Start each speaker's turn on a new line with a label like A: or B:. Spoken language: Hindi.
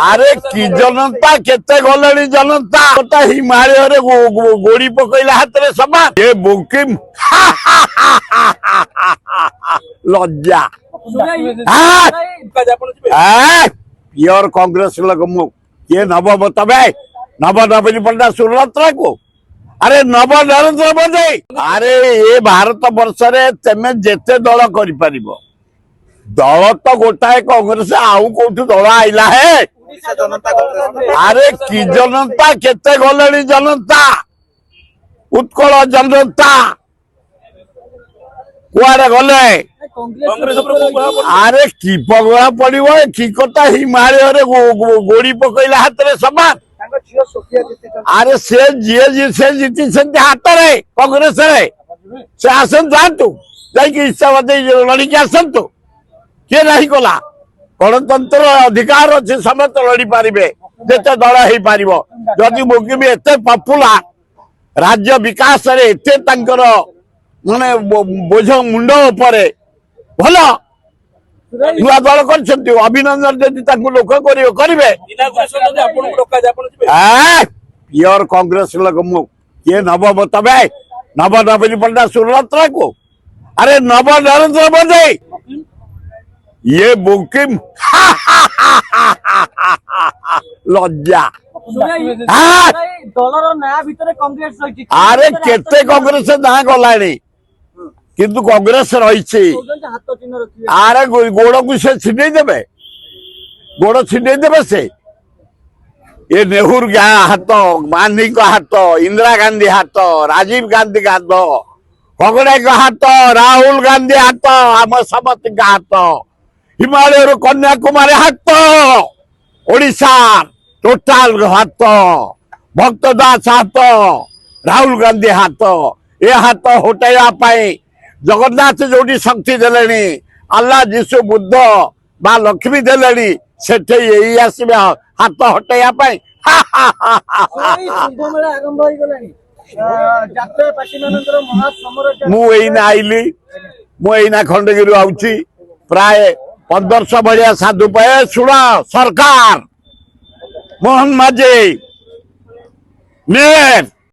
A: अरे कि जनता केते गले जनता हिमालय गोड़ी पकईला हाथ में समान ये बुकिम लज्जा प्योर कांग्रेस लोग किए नव तबे नव नवीन पट्टा सुरत्र को अरे नव नरेंद्र मोदी अरे ये भारत वर्ष तेमे जेते दल कर दल तो गोटाए कांग्रेस आउ कौटू दल आईला है अरे कि जनता केते गले जनता उत्कल जनता कुआडे गले अरे कि पगड़ा पड़ो कि कथा हिमालय गोड़ी पकईला हाथ में समान अरे से जीति हाथ में कांग्रेस से आसन जातु जावाद लड़िकी आसतु किए नहीं कला गणतंत्र अधिकार अच्छे समस्त लड़ी पारे जिते दल हो पार जदि मुगिम एत पपुलार राज्य विकास माने बोझ मुंड उपर भल नुआ दल कर अभिनंदन जदि लोक करेंगे प्योर कांग्रेस लोग किए नव तबे नव नवीन पट्टा सुरत्र को अरे नव नरेंद्र मोदी ये बुकिम लज्जा अरे केते कांग्रेस ना गला किंतु कांग्रेस रही अरे गोड़ को से छिड़े देवे गोड़ छिड़े देवे से ये नेहरू हाथ गांधी का हाथ इंदिरा गांधी हाथ राजीव गांधी का हाथ खगड़े का हाथ राहुल गांधी हाथ आम समस्त का हाथ हिमालय कन्याकुमारी हाथ ओडिशा टोटाल हाथ भक्त दास हाथ राहुल गांधी हाथ ये हाथ हटाइबा जगन्नाथ जो शक्ति देले अल्लाह जीशु बुद्ध बा लक्ष्मी देले से आसवे हाथ हटाइबा मुना आईली मुना खंडगिरी आउची प्राय 1500 भाया साधु पे शुण सरकार मोहन माझी मेयर